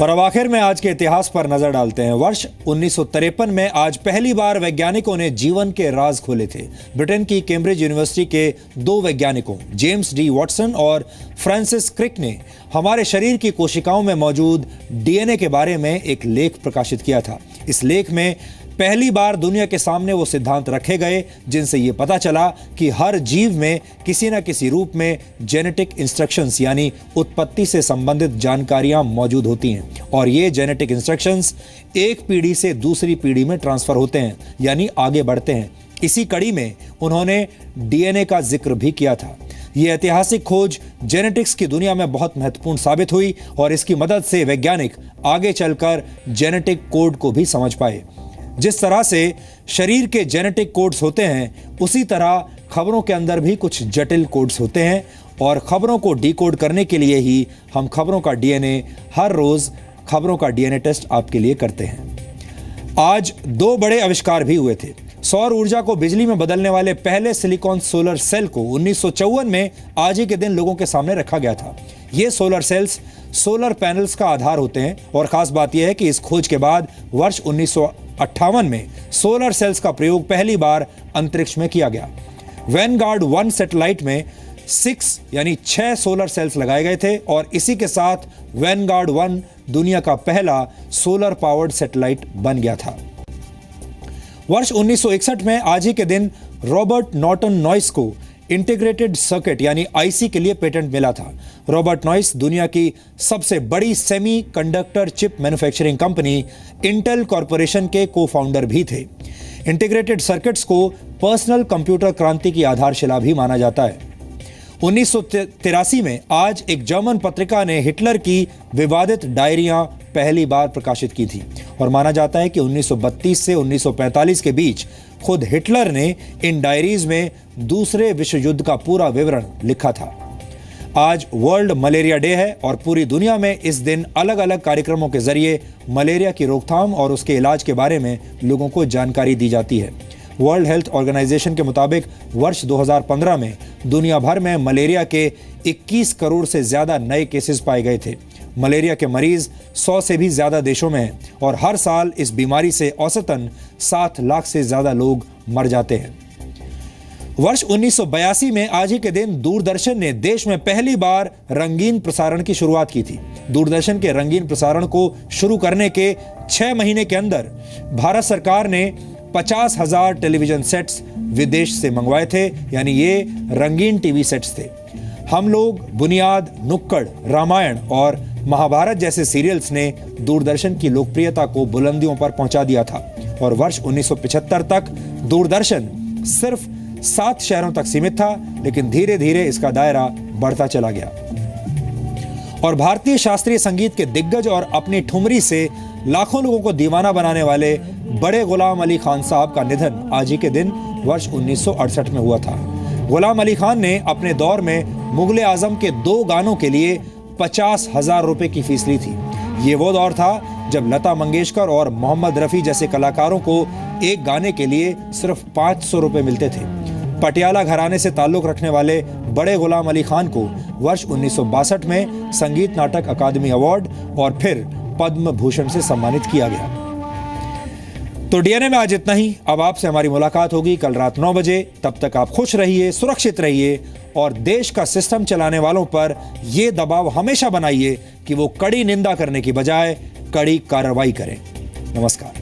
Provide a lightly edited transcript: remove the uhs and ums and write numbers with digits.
और अब आखिर में आज के इतिहास पर नजर डालते हैं। वर्ष 1953 में आज पहली बार वैज्ञानिकों ने जीवन के राज खोले थे। ब्रिटेन की कैम्ब्रिज यूनिवर्सिटी के दो वैज्ञानिकों जेम्स डी वॉटसन और फ्रांसिस क्रिक ने हमारे शरीर की कोशिकाओं में मौजूद डीएनए के बारे में एक लेख प्रकाशित किया था। इस लेख में पहली बार दुनिया के सामने वो सिद्धांत रखे गए जिनसे ये पता चला कि हर जीव में किसी न किसी रूप में जेनेटिक इंस्ट्रक्शंस यानी उत्पत्ति से संबंधित जानकारियां मौजूद होती हैं और ये जेनेटिक इंस्ट्रक्शंस एक पीढ़ी से दूसरी पीढ़ी में ट्रांसफर होते हैं यानी आगे बढ़ते हैं। इसी कड़ी में उन्होंने डीएनए का जिक्र भी किया था। ये ऐतिहासिक खोज जेनेटिक्स की दुनिया में बहुत महत्वपूर्ण साबित हुई और इसकी मदद से वैज्ञानिक आगे चलकर जेनेटिक कोड को भी समझ पाए। जिस तरह से शरीर के जेनेटिक कोड्स होते हैं उसी तरह खबरों के अंदर भी कुछ जटिल कोड्स होते हैं और खबरों को डिकोड करने के लिए ही हम खबरों का डीएनए हर रोज खबरों का डीएनए टेस्ट आपके लिए करते हैं। आज दो बड़े आविष्कार भी हुए थे। सौर ऊर्जा को बिजली में बदलने वाले पहले सिलिकॉन सोलर सेल को 1954 में आज ही के दिन लोगों के सामने रखा गया था। ये सोलर सेल्स सोलर पैनल्स का आधार होते हैं और खास बात यह है कि इस खोज के बाद वर्ष 1958 में सोलर सेल्स का प्रयोग पहली बार अंतरिक्ष में किया गया। वैनगार्ड 1 सैटेलाइट में 6 सोलर सेल्स लगाए गए थे और इसी के साथ वैनगार्ड 1 दुनिया का पहला सोलर पावर्ड सैटेलाइट बन गया था। वर्ष 1961 में आज ही के दिन रॉबर्ट नॉर्टन नॉइस को इंटीग्रेटेड सर्किट यानी आईसी के लिए पेटेंट मिला था। रॉबर्ट नॉइस दुनिया की सबसे बड़ी semiconductor chip manufacturing company Intel corporation के को-फाउंडर भी थे। इंटीग्रेटेड सर्किट्स को पर्सनल कंप्यूटर क्रांति की आधारशिला भी माना जाता है। 1983 में आज एक जर्मन पत्रिका ने हिटलर की विवादित डायरियां पहली बार प्रकाशित की थी और माना जाता है कि 1932 से 1945 के बीच खुद हिटलर ने इन डायरीज में दूसरे विश्व युद्ध का पूरा विवरण लिखा था। आज वर्ल्ड मलेरिया डे है और पूरी दुनिया में इस दिन अलग अलग कार्यक्रमों के जरिए मलेरिया की रोकथाम और उसके इलाज के बारे में लोगों को जानकारी दी जाती है। वर्ल्ड हेल्थ ऑर्गेनाइजेशन के मुताबिक वर्ष 2015 में दुनिया भर में मलेरिया के 21 करोड़ से ज्यादा नए केसेस पाए गए थे। मलेरिया के मरीज 100 से भी ज्यादा देशों में हैं और हर साल इस बीमारी से औसतन 7 लाख से ज्यादा लोग मर जाते हैं। वर्ष 1982 में आज ही के दिन दूरदर्शन ने देश में पहली बार रंगीन प्रसारण की शुरुआत की थी। दूरदर्शन के रंगीन प्रसारण को शुरू करने के 6 महीने के अंदर भारत सरकार ने 50,000 टेलीविजन सेट्स विदेश से मंगवाए थे, यानी ये रंगीन टीवी सेट्स थे। हम लोग, बुनियाद, नुक्कड़, रामायण और महाभारत जैसे सीरियल्स ने दूरदर्शन की लोकप्रियता को बुलंदियों पर पहुंचा दिया था और वर्ष 1975 तक दूरदर्शन सिर्फ 7 शहरों तक सीमित था, लेकिन धीरे धीरे इसका दायरा बढ़ता चला गया और भारतीय शास्त्रीय संगीत के दिग्गज और अपनी ठुमरी से लाखों लोगों को दीवाना बनाने वाले बड़े गुलाम अली खान साहब का निधन आज ही के दिन वर्ष 1968 में हुआ था। गुलाम अली खान ने अपने दौर में मुगले आजम के 2 गानों के लिए 50,000 रुपए की फीस ली थी। ये वो दौर था जब लता मंगेशकर और मोहम्मद रफ़ी जैसे कलाकारों को एक गाने के लिए सिर्फ 500 रुपए मिलते थे। पटियाला घराने से ताल्लुक रखने वाले बड़े गुलाम अली खान को वर्ष 1962 में संगीत नाटक अकादमी अवार्ड और फिर पद्म भूषण से सम्मानित किया गया। तो डीएनए में आज इतना ही। अब आपसे हमारी मुलाकात होगी कल रात 9 बजे। तब तक आप खुश रहिए, सुरक्षित रहिए और देश का सिस्टम चलाने वालों पर यह दबाव हमेशा बनाइए कि वो कड़ी निंदा करने की बजाय कड़ी कार्रवाई करें। नमस्कार।